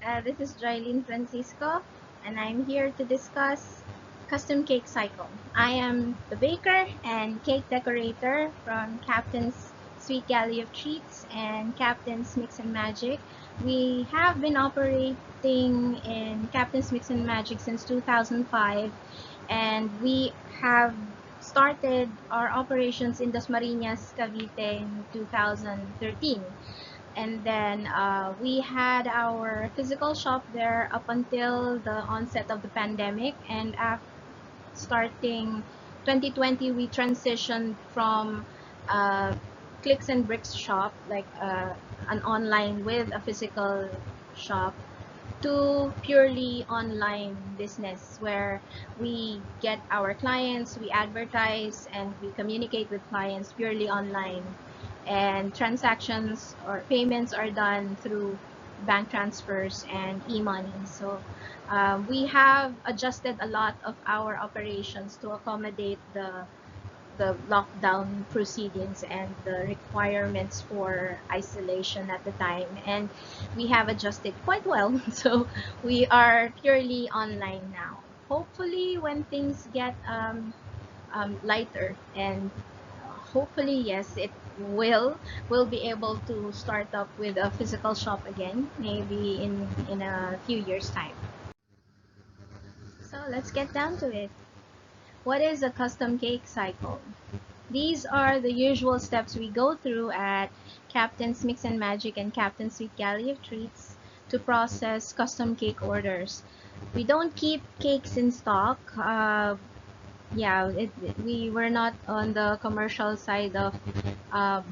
This is Jailin Francisco, and I'm here to discuss custom cake cycle. I am the baker and cake decorator from Captain's Sweet Galley of Treats and Captain's Mix and Magic. We have been operating in Captain's Mix and Magic since 2005, and we have started our operations in Dasmariñas, Cavite in 2013. And then we had our physical shop there up until the onset of the pandemic, and after starting 2020 we transitioned from clicks and bricks shop, like an online with a physical shop, to purely online business where we get our clients, we advertise, and we communicate with clients purely online, and transactions or payments are done through bank transfers and e-money. So we have adjusted a lot of our operations to accommodate the lockdown proceedings and the requirements for isolation at the time, and we have adjusted quite well. So we are purely online now. Hopefully when things get lighter, and hopefully, yes, it will be able to start up with a physical shop again, maybe in a few years time. So let's get down to it. What is a custom cake cycle? These are the usual steps we go through at Captain's Mix and Magic and Captain's Sweet Galley of Treats to process custom cake orders. We don't keep cakes in stock. We were not on the commercial side of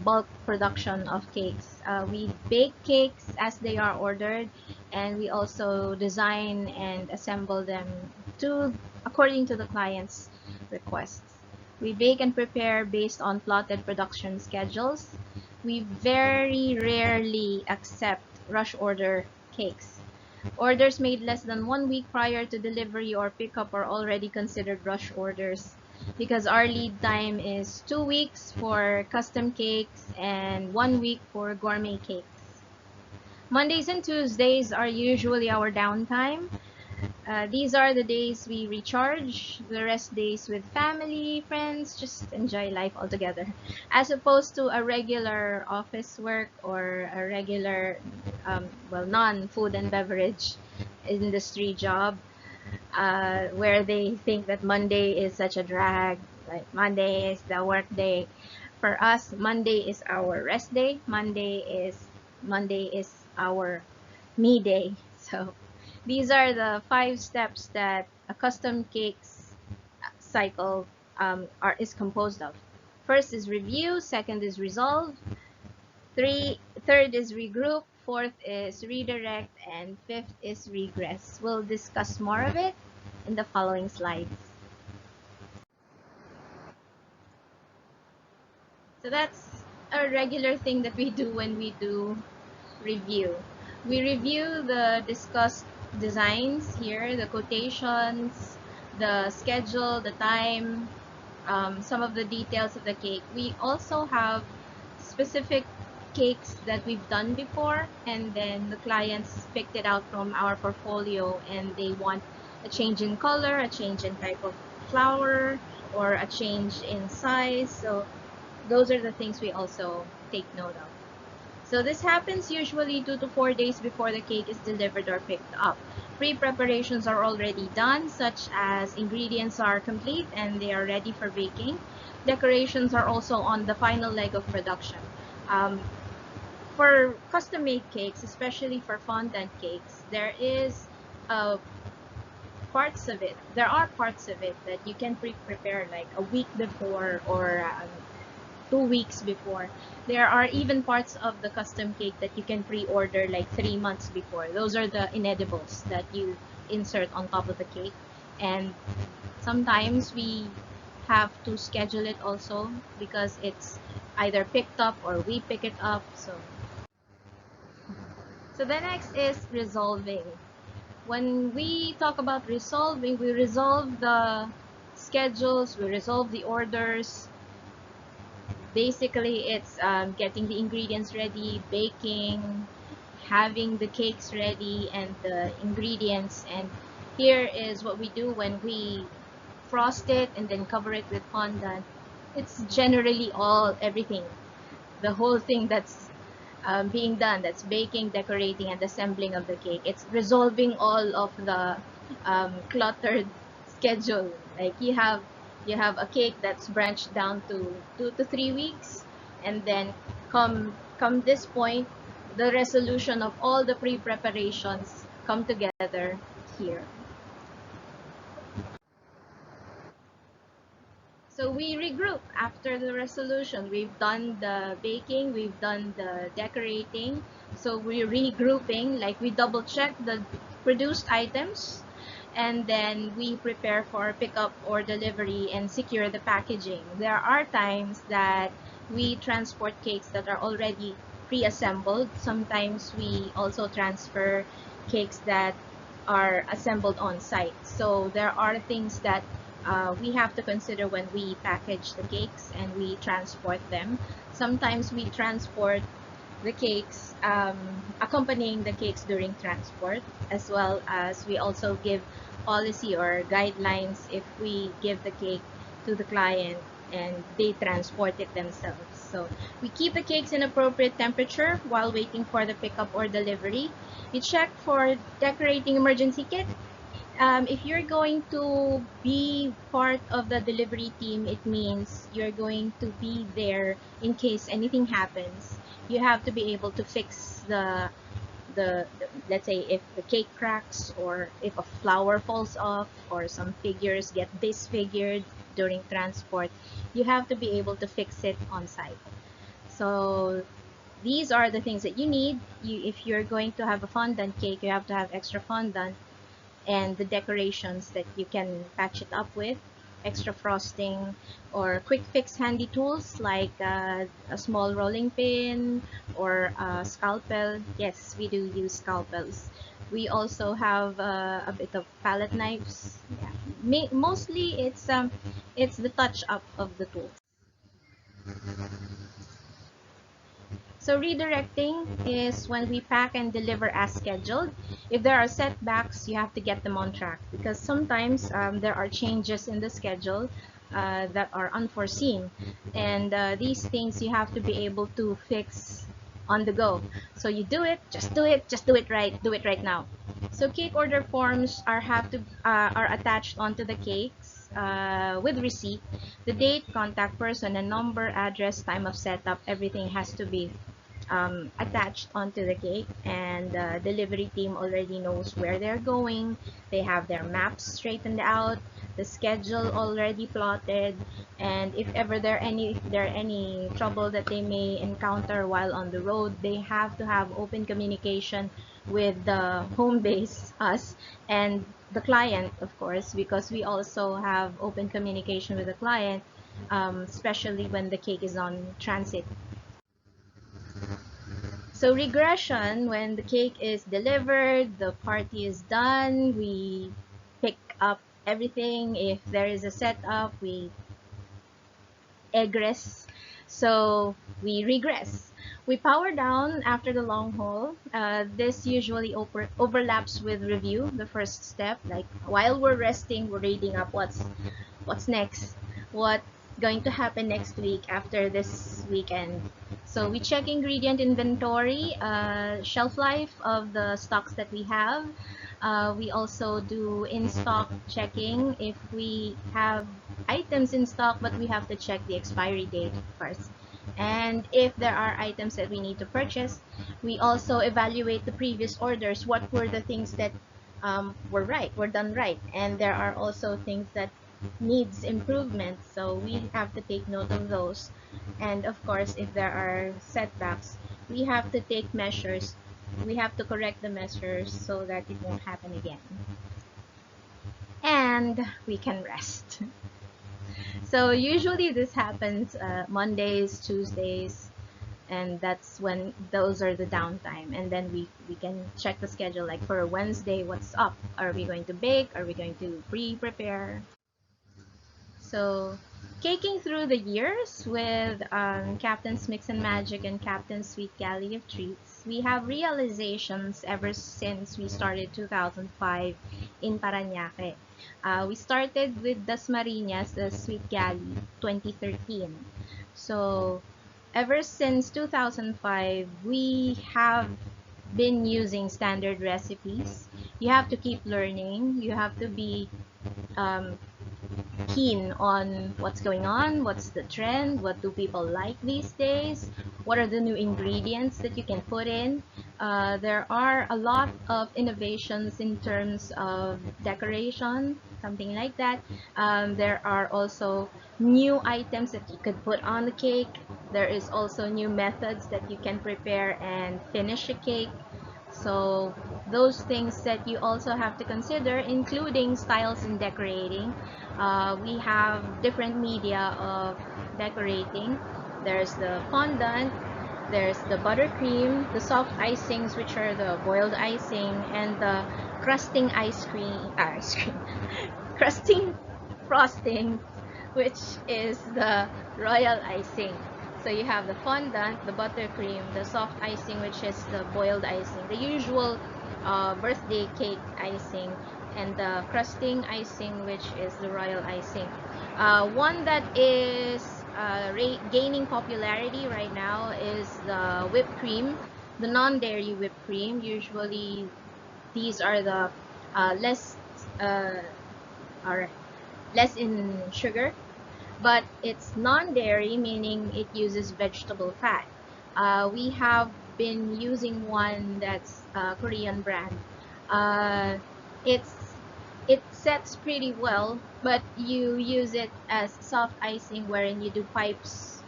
bulk production of cakes. We bake cakes as they are ordered, and we also design and assemble them to according to the client's requests. We bake and prepare based on plotted production schedules. We very rarely accept rush order cakes. Orders made less than 1 week prior to delivery or pickup are already considered rush orders, because our lead time is 2 weeks for custom cakes and 1 week for gourmet cakes. Mondays and Tuesdays are usually our downtime. These are the days we recharge, the rest days with family, friends, just enjoy life altogether. As opposed to a regular office work or a regular, non-food and beverage industry job, where they think that Monday is such a drag, like Monday is the work day. For us, Monday is our rest day. Monday is our me day. So these are the 5 steps that a custom cakes cycle is composed of. First is review, second is resolve, third is regroup, fourth is redirect, and fifth is regress. We'll discuss more of it in the following slides. So that's a regular thing that we do when we do review. We review the discussed designs here, the quotations, the schedule, the time, some of the details of the cake. We also have specific cakes that we've done before, and then the clients picked it out from our portfolio and they want a change in color, a change in type of flour, or a change in size. So those are the things we also take note of. So this happens usually 2 to 4 days before the cake is delivered or picked up. Pre-preparations are already done, such as ingredients are complete and they are ready for baking. Decorations are also on the final leg of production. For custom-made cakes, especially for fondant cakes, there are parts of it that you can pre-prepare like a week before, or 2 weeks before. There are even parts of the custom cake that you can pre-order like 3 months before. Those are the inedibles that you insert on top of the cake, and sometimes we have to schedule it also because it's either picked up or we pick it up. So the next is resolving. When we talk about resolving, we resolve the schedules, we resolve the orders. Basically, it's getting the ingredients ready, baking, having the cakes ready and the ingredients. And here is what we do when we frost it and then cover it with fondant. It's generally everything, the whole thing that's being done. That's baking, decorating, and assembling of the cake. It's resolving all of the cluttered schedule. Like you have a cake that's branched down to 2 to 3 weeks, and then come this point, the resolution of all the pre-preparations come together here. So we regroup after the resolution. We've done the baking, we've done the decorating. So we're regrouping, like we double check the produced items, and then we prepare for pickup or delivery and secure the packaging. There are times that we transport cakes that are already pre-assembled. Sometimes we also transfer cakes that are assembled on site. So there are things that we have to consider when we package the cakes and we transport them. Sometimes we transport the cakes, accompanying the cakes during transport, as well as we also give policy or guidelines if we give the cake to the client and they transport it themselves. So we keep the cakes in appropriate temperature while waiting for the pickup or delivery. We check for decorating emergency kit. If you're going to be part of the delivery team, it means you're going to be there in case anything happens. You have to be able to fix the let's say if the cake cracks, or if a flower falls off, or some figures get disfigured during transport. You have to be able to fix it on site. So these are the things that you need. If you're going to have a fondant cake, you have to have extra fondant and the decorations that you can patch it up with, extra frosting, or quick fix handy tools like a small rolling pin or a scalpel. Yes, we do use scalpels. We also have a bit of palette knives. Yeah. Mostly it's the touch up of the tools. So redirecting is when we pack and deliver as scheduled. If there are setbacks, you have to get them on track, because sometimes there are changes in the schedule that are unforeseen, and these things you have to be able to fix on the go. So you do it, just do it, do it right now. So cake order forms are attached onto the cakes with receipt, the date, contact person, and number, address, time of setup. Everything has to be attached onto the cake, and the delivery team already knows where they're going. They have their maps straightened out, the schedule already plotted, and if ever there are any trouble that they may encounter while on the road, they have to have open communication with the home base, us, and the client, of course, because we also have open communication with the client, especially when the cake is on transit. So regression, when the cake is delivered, the party is done, we pick up everything. If there is a setup, we egress. So we regress. We power down after the long haul. This usually overlaps with review, the first step. Like while we're resting, we're reading up what's next, what's going to happen next week after this weekend. So we check ingredient inventory, shelf life of the stocks that we have. We also do in-stock checking. If we have items in stock, but we have to check the expiry date first. And if there are items that we need to purchase, we also evaluate the previous orders. What were the things that were done right, and there are also things that needs improvement, so we have to take note of those. And of course, if there are setbacks, we have to take measures. We have to correct the measures so that it won't happen again, and we can rest. So usually this happens Mondays, Tuesdays, and that's when those are the downtime. And then we can check the schedule, like for Wednesday, what's up? Are we going to bake? Are we going to pre-prepare? So caking through the years with Captain's Mix and Magic and Captain's Sweet Galley of Treats. we have realizations ever since we started 2005 in Parañaque. We started with Dasmariñas, the Sweet Galley, 2013. So ever since 2005, we have been using standard recipes. You have to keep learning. You have to be um, keen on what's going on, what's the trend, what do people like these days, what are the new ingredients that you can put in. There are a lot of innovations in terms of decoration, something like that. There are also new items that you could put on the cake. There is also new methods that you can prepare and finish a cake. So those things that you also have to consider, including styles in decorating. We have different media of decorating. There's the fondant, there's the buttercream, the soft icings, which are the boiled icing, and the crusting ice cream, crusting frosting, which is the royal icing. So you have the fondant, the buttercream, the soft icing, which is the boiled icing, the usual birthday cake icing, and the crusting icing, which is the royal icing. One that is gaining popularity right now is the whipped cream, the non-dairy whipped cream. Usually, these are the less uh, are less in sugar, but it's non-dairy, meaning it uses vegetable fat. We have been using one that's a Korean brand. Uh, it's it sets pretty well, but you use it as soft icing, wherein you do piped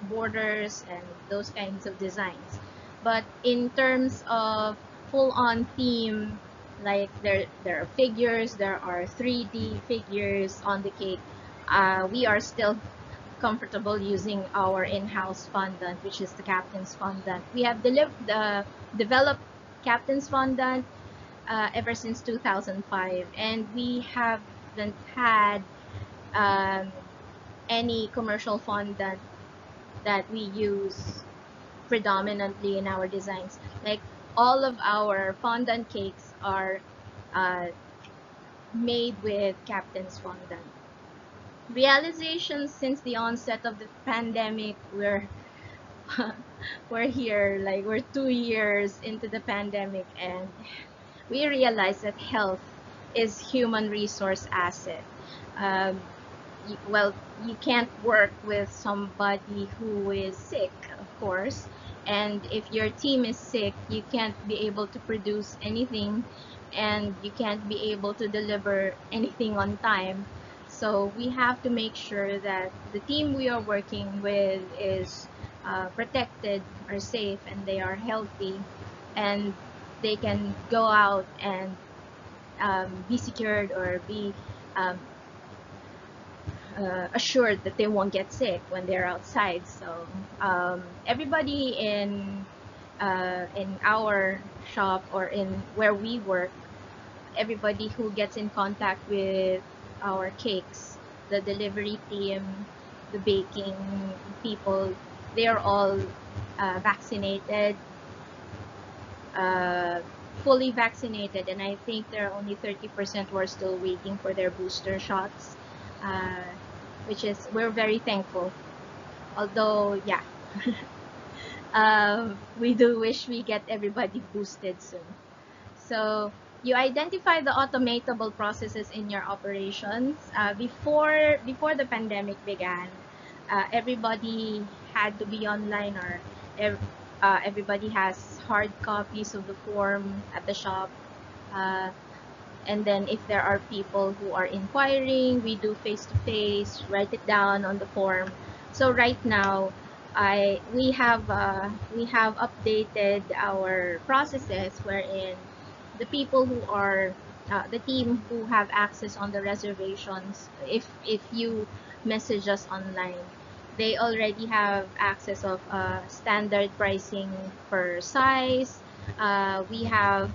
borders and those kinds of designs. But in terms of full-on theme, like there are figures, there are 3D figures on the cake. We are still comfortable using our in-house fondant, which is the Captain's fondant. We have developed Captain's fondant ever since 2005, and we haven't had um, any commercial fondant that we use predominantly in our designs. Like all of our fondant cakes are uh, made with Captain's fondant. Realizations since the onset of the pandemic, we're here, like we're 2 years into the pandemic, and we realize that health is human resource asset. Um, well, you can't work with somebody who is sick, of course, and if your team is sick, you can't be able to produce anything, and you can't be able to deliver anything on time. So we have to make sure that the team we are working with is protected, are safe, and they are healthy, and they can go out and be secured or be um, assured that they won't get sick when they're outside. So everybody in our shop or in where we work, everybody who gets in contact with our cakes, the delivery team, the baking people, they are all vaccinated, uh, fully vaccinated, and I think there are only 30% who are still waiting for their booster shots, uh, which is, we're very thankful. Although, yeah, we do wish we get everybody boosted soon. So you identify the automatable processes in your operations. Before the pandemic began, everybody had to be online, or everybody has hard copies of the form at the shop. Uh, and then if there are people who are inquiring, we do face-to-face, write it down on the form. So right now, we have updated our processes, wherein the people who are the team who have access on the reservations, if you message us online, they already have access of standard pricing per size. We have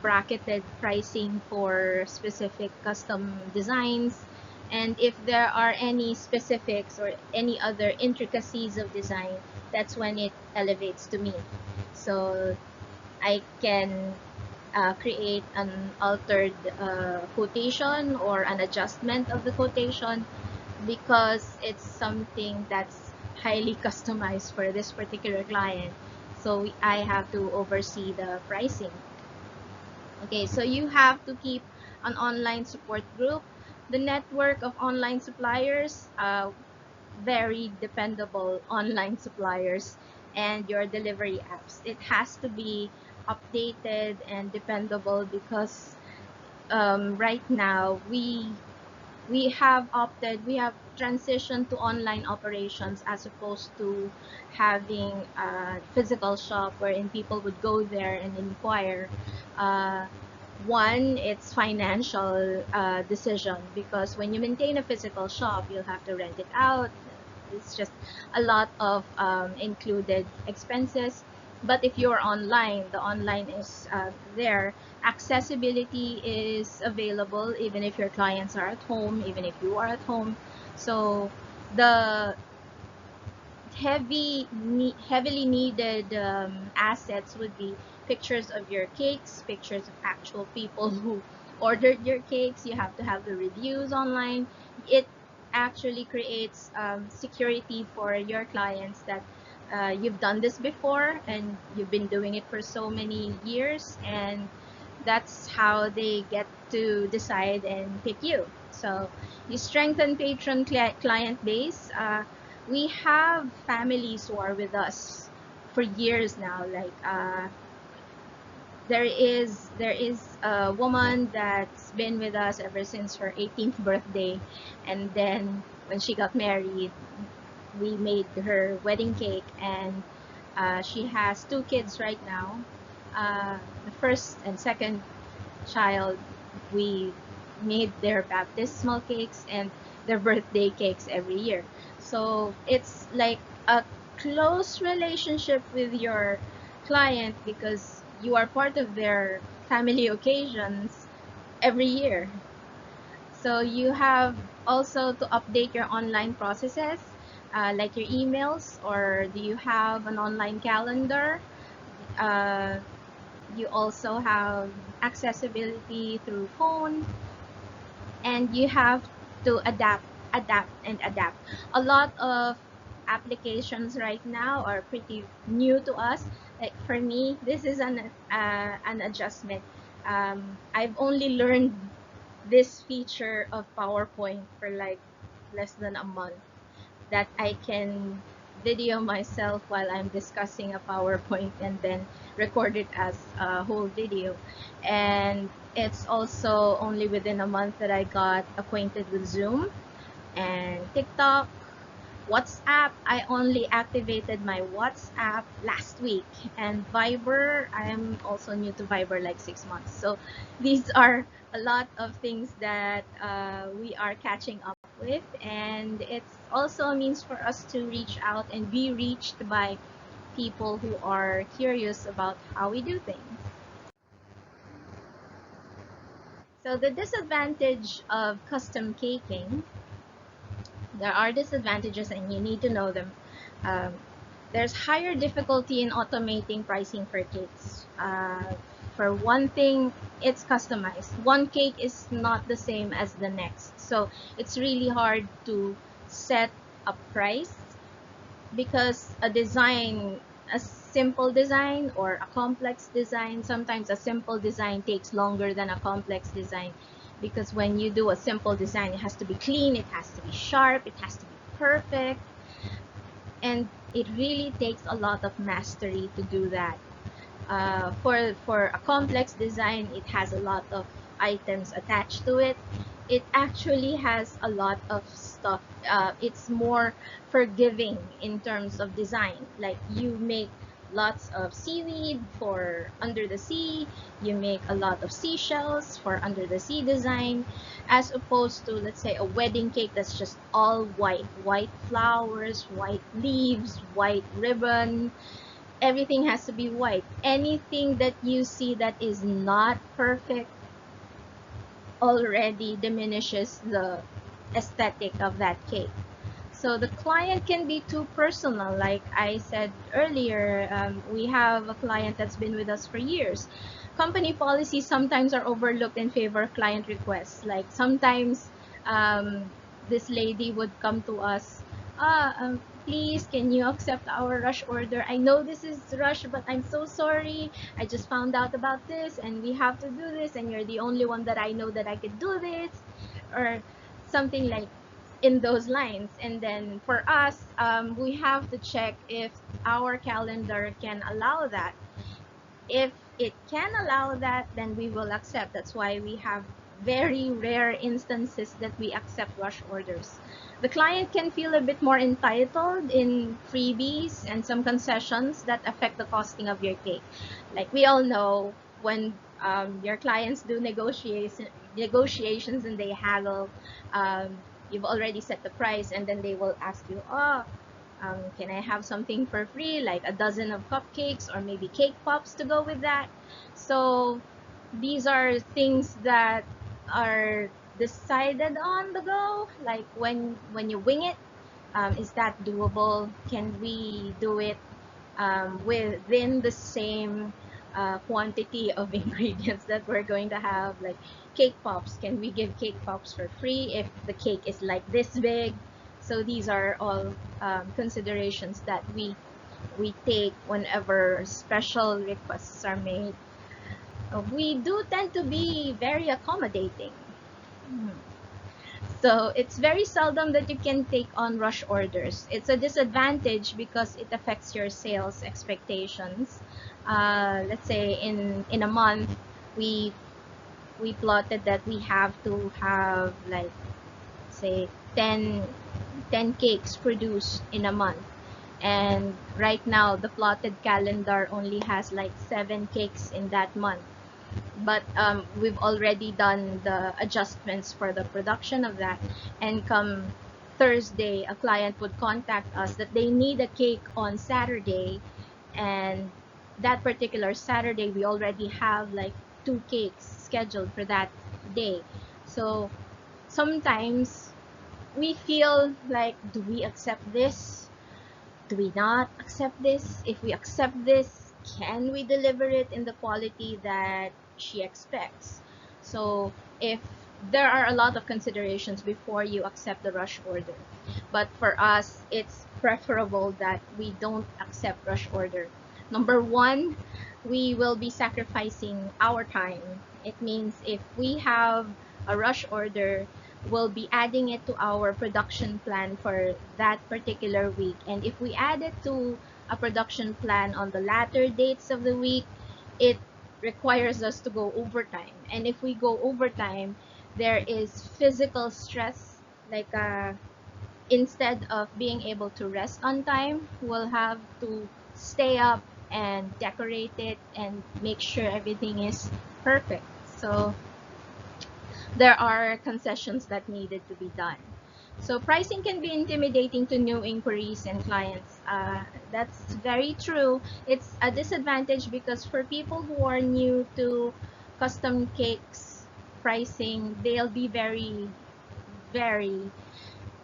bracketed pricing for specific custom designs, and if there are any specifics or any other intricacies of design that's when it elevates to me. So I can create an altered quotation or an adjustment of the quotation because it's something that's highly customized for this particular client. So I have to oversee the pricing. Okay, so you have to keep an online support group. The network of online suppliers, very dependable online suppliers, and your delivery apps. It has to be updated and dependable because right now we have transitioned to online operations as opposed to having a physical shop wherein people would go there and inquire. Uh, One, it's financial decision because when you maintain a physical shop, you'll have to rent it out. It's just a lot of included expenses. But if you're online, the online is there. Accessibility is available even if your clients are at home, even if you are at home. So the heavily needed assets would be pictures of your cakes, pictures of actual people who ordered your cakes. You have to have the reviews online. It actually creates security for your clients that you've done this before and you've been doing it for so many years, and that's how they get to decide and pick you. So you strengthen patron client base. We have families who are with us for years now. Like there is a woman that's been with us ever since her 18th birthday, and then when she got married, we made her wedding cake, and she has 2 kids right now. The first and second child, we made their baptismal cakes and their birthday cakes every year. So it's like a close relationship with your client because you are part of their family occasions every year. So you have also to update your online processes, like your emails, or do you have an online calendar? Uh, you also have accessibility through phone, and you have to adapt. A lot of applications right now are pretty new to us. Like for me, this is an adjustment. I've only learned this feature of PowerPoint for like less than a month, that I can video myself while I'm discussing a PowerPoint and then record it as a whole video. And it's also only within a month that I got acquainted with Zoom and TikTok. WhatsApp, I only activated my WhatsApp last week, and Viber, I am also new to Viber, like 6 months. So these are a lot of things that we are catching up with, and it's also a means for us to reach out and be reached by people who are curious about how we do things. So the disadvantage of custom caking, there are disadvantages and you need to know them. Um, there's higher difficulty in automating pricing for cakes. For one thing, it's customized. One cake is not the same as the next. So it's really hard to set a price because a simple design or a complex design, sometimes a simple design takes longer than a complex design, because when you do a simple design, it has to be clean, it has to be sharp, it has to be perfect, and it really takes a lot of mastery to do that. For a complex design, it has a lot of items attached to it. It actually has a lot of stuff. It's more forgiving in terms of design. Like you make lots of seaweed for under the sea, you make a lot of seashells for under the sea design, as opposed to, let's say, a wedding cake that's just all white flowers, white leaves, white ribbon. Everything has to be white. Anything that you see that is not perfect already diminishes the aesthetic of that cake. So the client can be too personal. Like I said earlier, we have a client that's been with us for years. Company policies sometimes are overlooked in favor of client requests. Like sometimes this lady would come to us, please, can you accept our rush order? I know this is rush, but I'm so sorry. I just found out about this and we have to do this, and you're the only one that I know that I could do this, or something like in those lines. And then for us, we have to check if our calendar can allow that. If it can allow that, then we will accept. That's why we have very rare instances that we accept rush orders. The client can feel a bit more entitled in freebies and some concessions that affect the costing of your cake. Like we all know, when your clients do negotiations and they haggle, you've already set the price, and then they will ask you, can I have something for free, like a dozen of cupcakes or maybe cake pops to go with that? So these are things that are decided on the go, like when you wing it. Is that doable? Can we do it within the same quantity of ingredients that we're going to have? Like cake pops, can we give cake pops for free if the cake is like this big? So these are all considerations that we take whenever special requests are made. We do tend to be very accommodating. So it's very seldom that you can take on rush orders. It's a disadvantage because it affects your sales expectations. Let's say in a month, we plotted that we have to have, like, say 10 cakes produced in a month, and right now the plotted calendar only has like 7 cakes in that month. But we've already done the adjustments for the production of that, and come Thursday a client would contact us that they need a cake on Saturday, and that particular Saturday we already have like 2 cakes scheduled for that day. So sometimes we feel like, do we accept this? Do we not accept this? If we accept this, can we deliver it in the quality that she expects? So if there are a lot of considerations before you accept the rush order, but for us it's preferable that we don't accept rush order. Number one, we will be sacrificing our time. It means if we have a rush order, we'll be adding it to our production plan for that particular week. And if we add it to a production plan on the latter dates of the week, it requires us to go overtime. And if we go overtime, there is physical stress. Like instead of being able to rest on time, we'll have to stay up and decorate it and make sure everything is perfect. So there are concessions that needed to be done. So pricing can be intimidating to new inquiries and clients. That's very true. It's a disadvantage because for people who are new to custom cakes pricing, they'll be very, very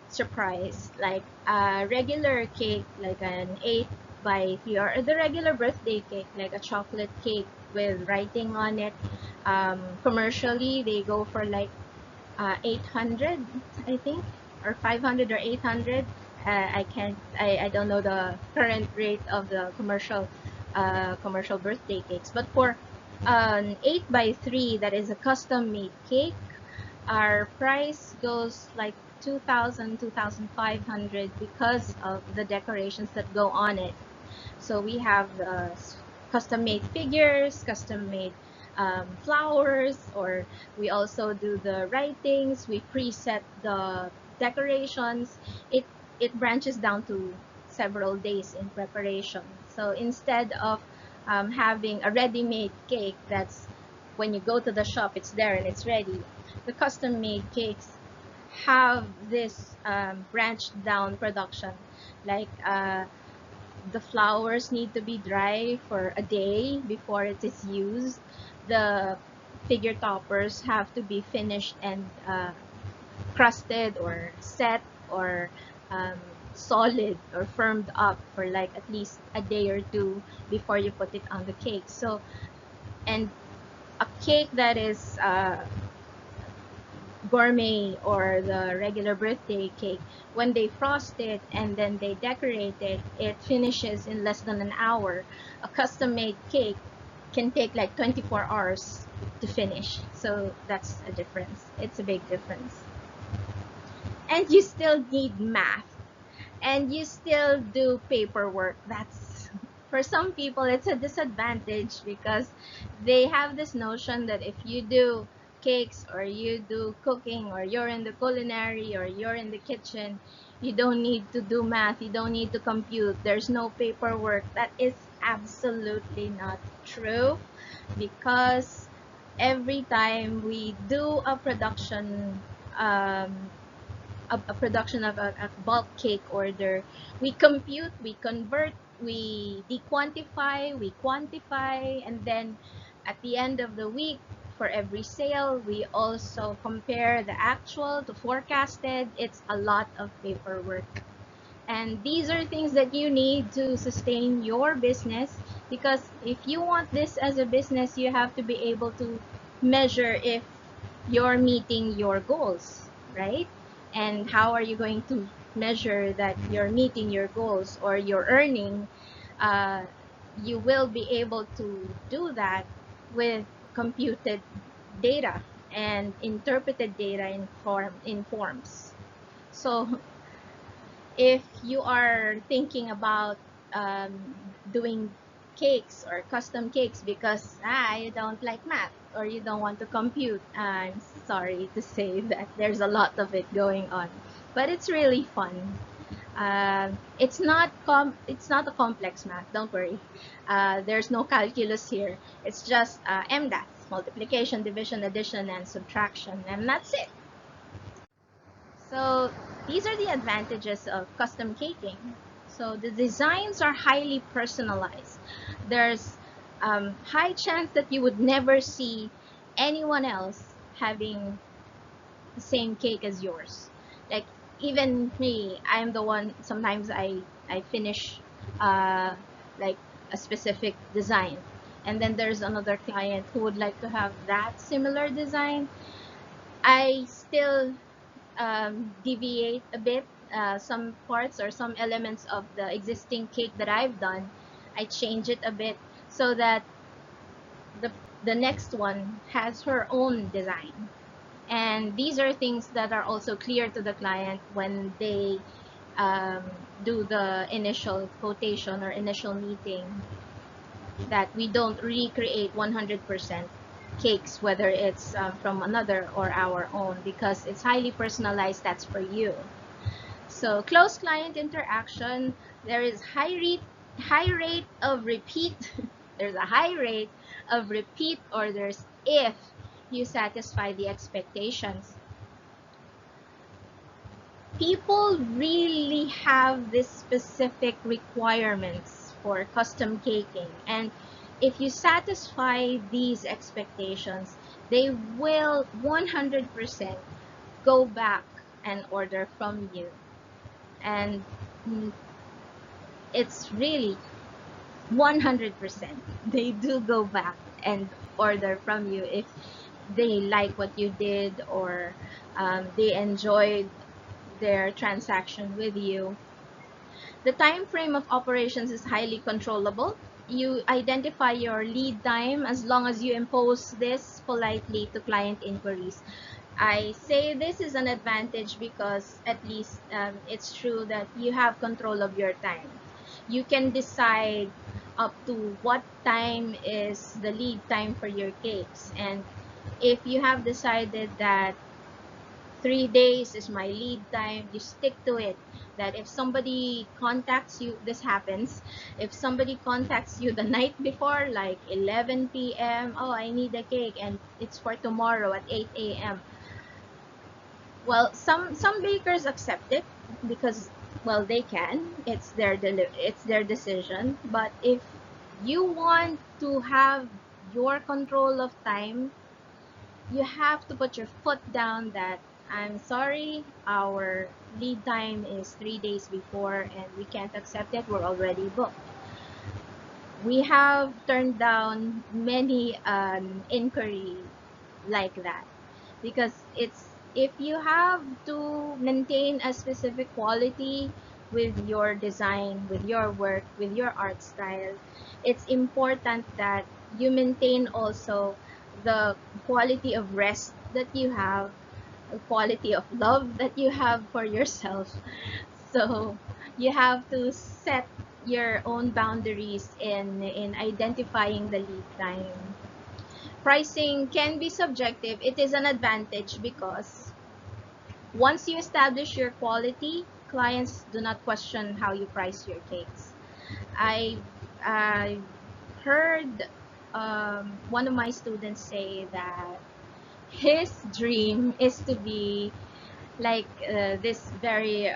surprised. Like a regular cake, like an 8 by 3, or the regular birthday cake, like a chocolate cake with writing on it. Commercially, they go for like 800, I think, or 500 or 800. I don't know the current rate of the commercial birthday cakes. But for an 8 by 3 that is a custom made cake, our price goes like 2,000, 2,500 because of the decorations that go on it. So we have custom made figures, custom made flowers, or we also do the writings, we preset the decorations. It branches down to several days in preparation. So instead of having a ready-made cake that's when you go to the shop, it's there and it's ready, the custom made cakes have this branched down production. Like the flowers need to be dry for a day before it is used. The figure toppers have to be finished and crusted or set or um, solid or firmed up for like at least a day or two before you put it on the cake. So, and a cake that is gourmet or the regular birthday cake, when they frost it and then they decorate it, it finishes in less than an hour. A custom made cake can take like 24 hours to finish. So that's a difference. It's a big difference. And you still need math, and you still do paperwork. That's, for some people, it's a disadvantage because they have this notion that if you do cakes or you do cooking or you're in the culinary or you're in the kitchen, you don't need to do math, you don't need to compute, there's no paperwork. That is absolutely not true, because every time we do a production, um, a production of a bulk cake order, we compute, we convert, we dequantify, we quantify, and then at the end of the week, for every sale, we also compare the actual to forecasted. It's a lot of paperwork. And these are things that you need to sustain your business, because if you want this as a business, you have to be able to measure if you're meeting your goals, right? And how are you going to measure that you're meeting your goals or you're earning? Uh, you will be able to do that with computed data and interpreted data in forms. So if you are thinking about doing cakes or custom cakes because you don't like math or you don't want to compute, I'm sorry to say that there's a lot of it going on, but it's really fun. It's not a complex math, don't worry. There's no calculus here. It's just MDAS, multiplication, division, addition, and subtraction, and that's it. So these are the advantages of custom caking. So the designs are highly personalized. There's high chance that you would never see anyone else having the same cake as yours. Like even me, I'm the one, sometimes I finish uh, like a specific design. And then there's another client who would like to have that similar design. I still deviate a bit, some parts or some elements of the existing cake that I've done. I change it a bit so that the, the next one has her own design. And these are things that are also clear to the client when they um, do the initial quotation or initial meeting, that we don't recreate 100% cakes, whether it's from another or our own, because it's highly personalized. That's for you. So close client interaction, there is high rate of repeat. There's a high rate of repeat orders if you satisfy the expectations. People really have this specific requirements for custom caking, and if you satisfy these expectations, they will 100% go back and order from you. And it's really 100% they do go back and order from you if they like what you did, or they enjoyed their transaction with you. The time frame of operations is highly controllable. You identify your lead time as long as you impose this politely to client inquiries. I say this is an advantage because at least it's true that you have control of your time. You can decide up to what time is the lead time for your cakes. And if you have decided that 3 days is my lead time, you stick to it. That if somebody contacts you, this happens, if somebody contacts you the night before, like 11 p.m., oh, I need a cake and it's for tomorrow at 8 a.m. Well, some bakers accept it because, well, they can. It's their decision. But if you want to have your control of time, you have to put your foot down that I'm sorry, our lead time is 3 days before and we can't accept it. We're already booked. We have turned down many inquiry like that because it's if you have to maintain a specific quality with your design, with your work, with your art style, it's important that you maintain also the quality of rest that you have, the quality of love that you have for yourself. So you have to set your own boundaries in identifying the lead time. Pricing can be subjective. It is an advantage because once you establish your quality, clients do not question how you price your cakes. I heard one of my students say that his dream is to be like this very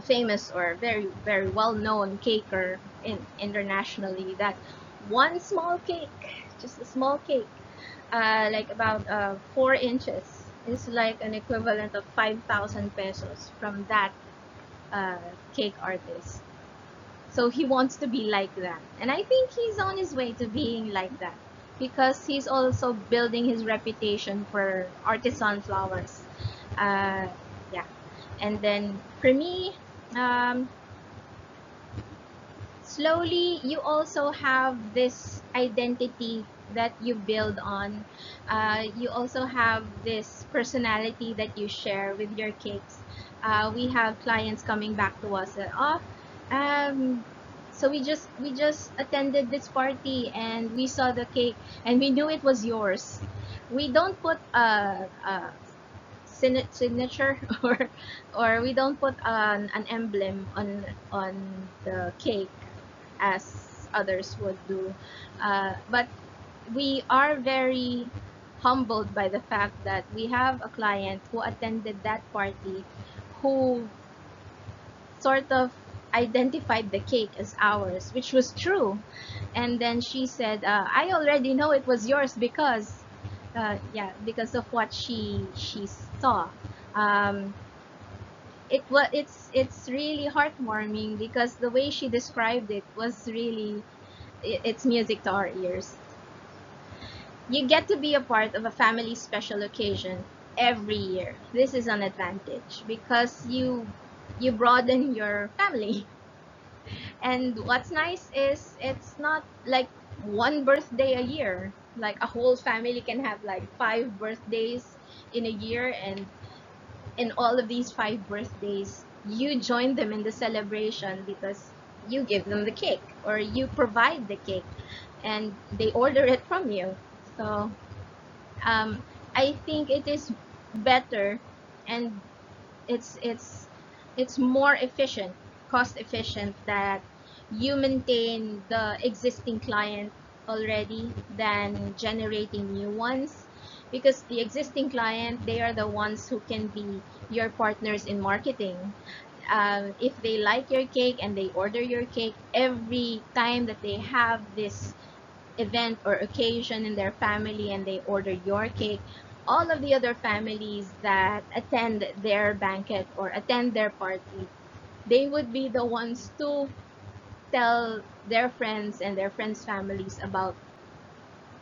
famous or very well known caker internationally, that one small cake, just a small cake, like about 4 inches, is like an equivalent of 5,000 pesos from that uh, cake artist. So he wants to be like that, and I think he's on his way to being like that because he's also building his reputation for artisan flowers. uh, yeah. And then for me, um, slowly you also have this identity that you build on. You also have this personality that you share with your cakes. We have clients coming back to us that, so we just attended this party and we saw the cake and we knew it was yours. We don't put a signature or we don't put an emblem on the cake as others would do, but we are very humbled by the fact that we have a client who attended that party who sort of identified the cake as ours, which was true. And then she said, I already know it was yours because yeah, because of what she saw. um, it's really heartwarming because the way she described it was really, it's music to our ears. You get to be a part of a family special occasion every year. This is an advantage because you broaden your family. And what's nice is it's not like one birthday a year. Like a whole family can have like 5 birthdays in a year, and in all of these 5 birthdays, you join them in the celebration because you give them the cake or you provide the cake and they order it from you. So um, I think it is better, and it's more efficient, cost efficient, that you maintain the existing client already than generating new ones, because the existing client, they are the ones who can be your partners in marketing. If they like your cake and they order your cake every time that they have this event or occasion in their family and they order your cake, all of the other families that attend their banquet or attend their party, they would be the ones to tell their friends and their friends' families about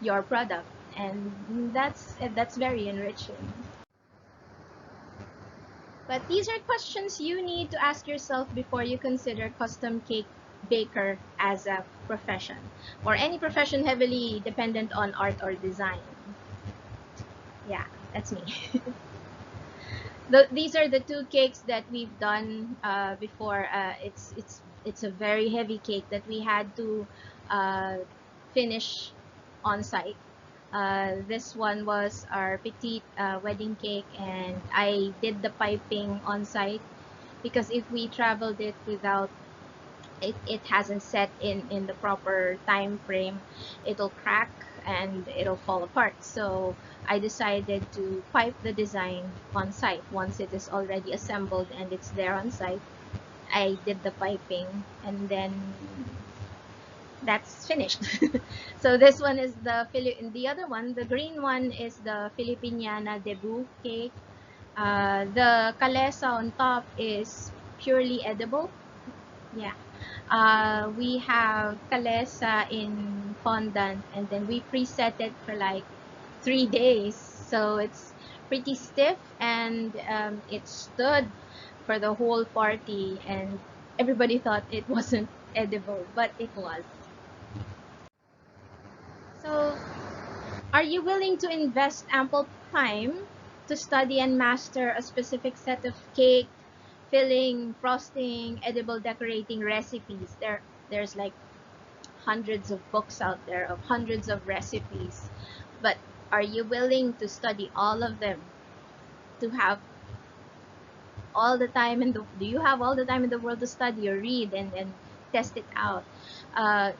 your product. And that's very enriching. But these are questions you need to ask yourself before you consider custom cake baker as a profession, or any profession heavily dependent on art or design. Yeah, that's me. These are the two cakes that we've done before. It's a very heavy cake that we had to finish on site. This one was our petite wedding cake, and I did the piping on site because if we traveled it without it hasn't set in the proper time frame, it'll crack and it'll fall apart. So I decided to pipe the design on site. Once it is already assembled and it's there on site, I did the piping, and then that's finished. So this one is the other one, the green one is the Filipiniana debut cake. The kalesa on top is purely edible. Yeah. We have kalesa in fondant, and then we preset it for like 3 days. So it's pretty stiff, and it stood for the whole party, and everybody thought it wasn't edible, but it was. So, are you willing to invest ample time to study and master a specific set of cake, filling, frosting, edible decorating recipes? There's like hundreds of books out there of hundreds of recipes. But are you willing to study all of them, to have all the time in the do you have all the time in the world to study or read and test it out? Uh,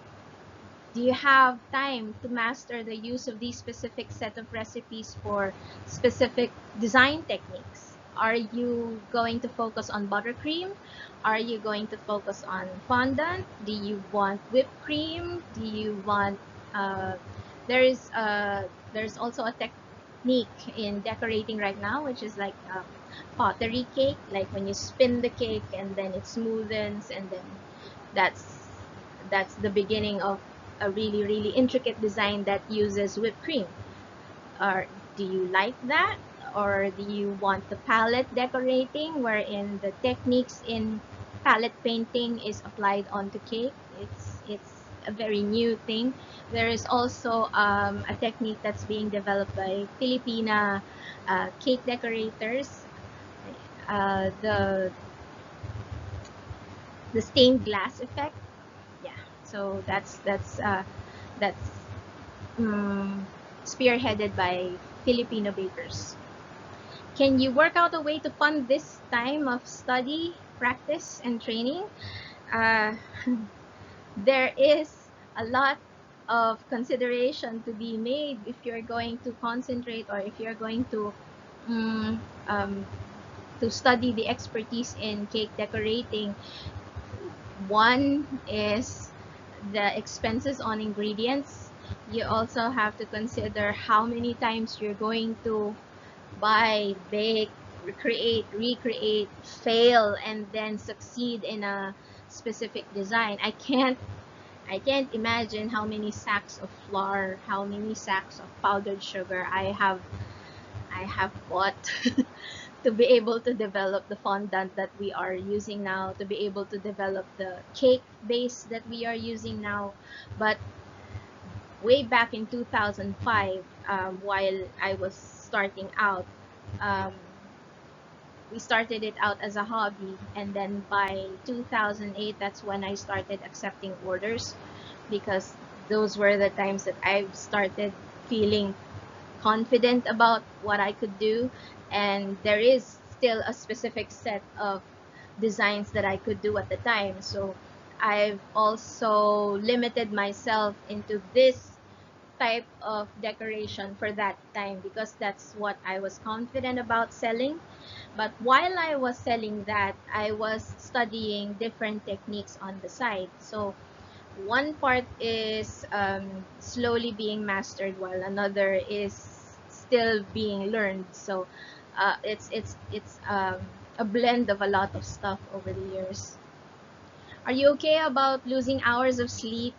do you have time to master the use of these specific set of recipes for specific design techniques? Are you going to focus on buttercream? Are you going to focus on fondant? Do you want whipped cream? Do you want uh, there is there's also a technique in decorating right now, which is like pottery cake, like when you spin the cake and then it smoothens, and then that's that's the beginning of a really intricate design that uses whipped cream. Or do you like that? Or do you want the palette decorating, wherein the techniques in palette painting is applied onto cake? It's a very new thing. There is also a technique that's being developed by Filipina cake decorators. Uh, the the stained glass effect. Yeah. So that's spearheaded by Filipino bakers. Can you work out a way to fund this time of study, practice, and training? Uh, there is a lot of consideration to be made if you're going to concentrate, or if you're going um, to study the expertise in cake decorating. One is the expenses on ingredients. You also have to consider how many times you're going to buy, bake, recreate, fail, and then succeed in a specific design. I can't imagine how many sacks of flour, how many sacks of powdered sugar I have bought to be able to develop the fondant that we are using now, to be able to develop the cake base that we are using now. But way back in 2005, while I was starting out, um, we started it out as a hobby, and then by 2008, that's when I started accepting orders, because those were the times that I started feeling confident about what I could do, and there is still a specific set of designs that I could do at the time. So I've also limited myself into this type of decoration for that time, because that's what I was confident about selling. But while I was selling that, I was studying different techniques on the side. So one part is slowly being mastered, while another is still being learned. So it's a blend of a lot of stuff over the years. Are you okay about losing hours of sleep,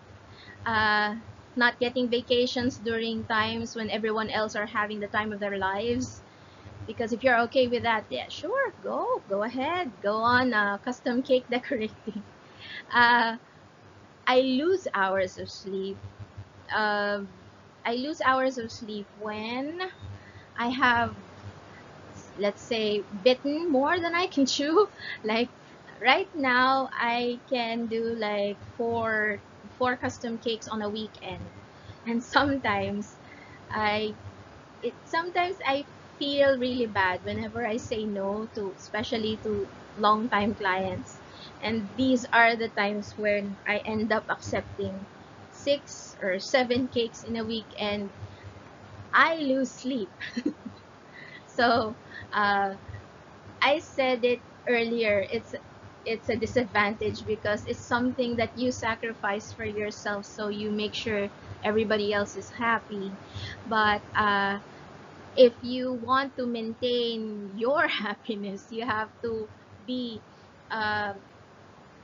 uh, not getting vacations during times when everyone else are having the time of their lives? Because if you're okay with that, yeah, sure, go ahead, go on custom cake decorating. uh, I lose hours of sleep. uh, I lose hours of sleep when I have, let's say, bitten more than I can chew. Like right now, I can do like four custom cakes on a weekend, and I sometimes I feel really bad whenever I say no to, especially to long time clients. And these are the times when I end up accepting 6 or 7 cakes in a week, and I lose sleep. So uh, I said it earlier. it's a disadvantage because it's something that you sacrifice for yourself, so you make sure everybody else is happy. But if you want to maintain your happiness, you have to be uh,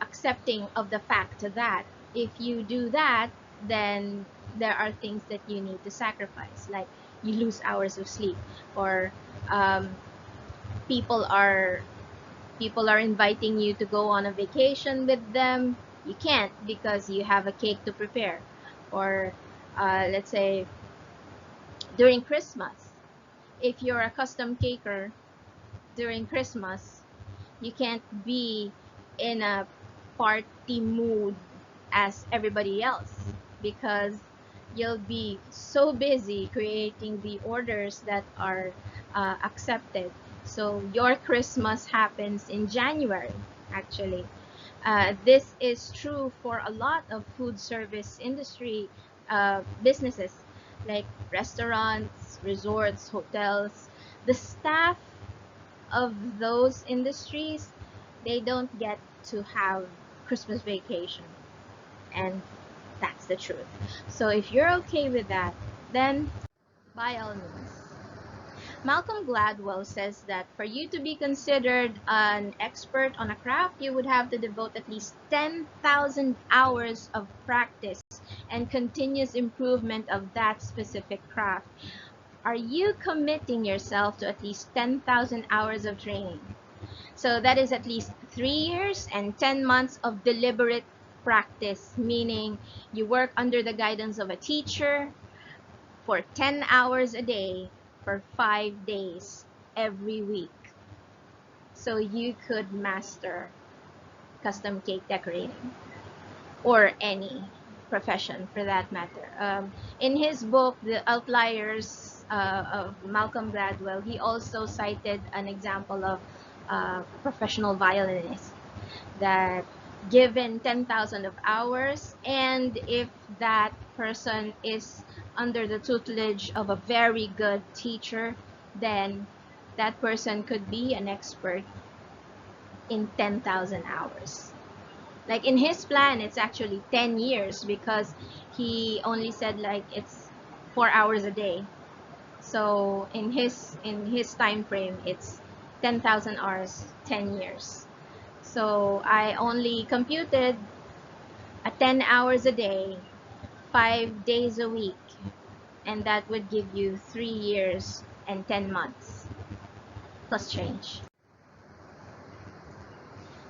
accepting of the fact that if you do that, then there are things that you need to sacrifice, like you lose hours of sleep, or um, people are people are inviting you to go on a vacation with them. You can't because you have a cake to prepare. Or let's say during Christmas, if you're a custom caker during Christmas, you can't be in a party mood as everybody else because you'll be so busy creating the orders that are accepted. So your Christmas happens in January, actually. This is true for a lot of food service industry businesses like restaurants, resorts, hotels. The staff of those industries, they don't get to have Christmas vacation, and that's the truth. So if you're okay with that, then by all means. Malcolm Gladwell says that for you to be considered an expert on a craft, you would have to devote at least 10,000 hours of practice and continuous improvement of that specific craft. Are you committing yourself to at least 10,000 hours of training? So that is at least 3 years and 10 months of deliberate practice, meaning you work under the guidance of a teacher for 10 hours a day for 5 days every week. So you could master custom cake decorating, or any profession for that matter. In his book, The Outliers of Malcolm Gladwell, he also cited an example of a professional violinist that given 10,000 of hours, and if that person is under the tutelage of a very good teacher, then that person could be an expert in 10,000 hours. Like in his plan, it's actually 10 years because he only said like it's 4 hours a day. So in his time frame, it's 10,000 hours, 10 years. So I only computed 10 hours a day, 5 days a week, and that would give you 3 years and 10 months plus change.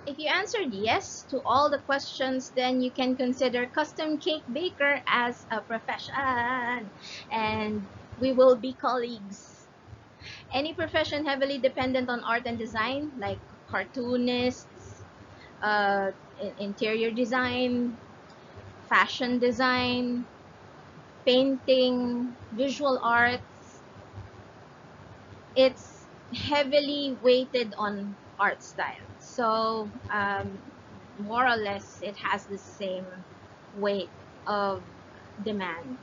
If you answered yes to all the questions, then you can consider custom cake baker as a profession, and we will be colleagues. Any profession heavily dependent on art and design, like cartoonists, uh, interior design, fashion design, painting, visual arts, it's heavily weighted on art style. So more or less it has the same weight of demand.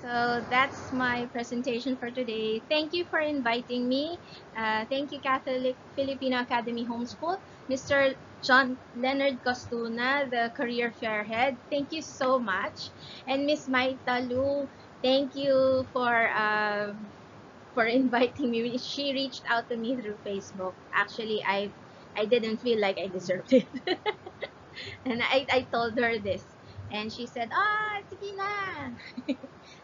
So that's my presentation for today. Thank you for inviting me. Thank you, Catholic Filipino Academy Homeschool. Mr. John Leonard Costuna, the career fair head, thank you so much. And Miss Maita Lu, thank you for inviting me. She reached out to me through Facebook. Actually, I didn't feel like I deserved it. And I told her this. And she said, sige na.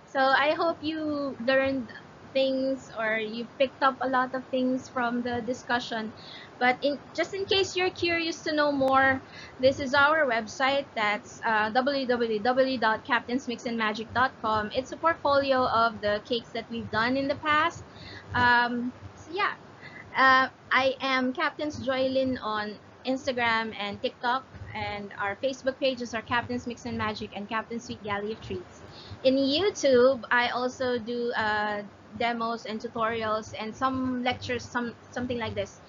So I hope you learned things, or you picked up a lot of things from the discussion. But just in case you're curious to know more, this is our website. That's www.captainsmixandmagic.com. It's a portfolio of the cakes that we've done in the past. So yeah, I am Captain's Joylyn on Instagram and TikTok, and our Facebook pages are Captain's Mix and Magic and Captain's Sweet Galley of Treats. In YouTube, I also do demos and tutorials and some lectures, something like this.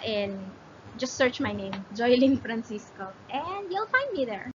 In Just search my name, Joylyn Francisco, and you'll find me there.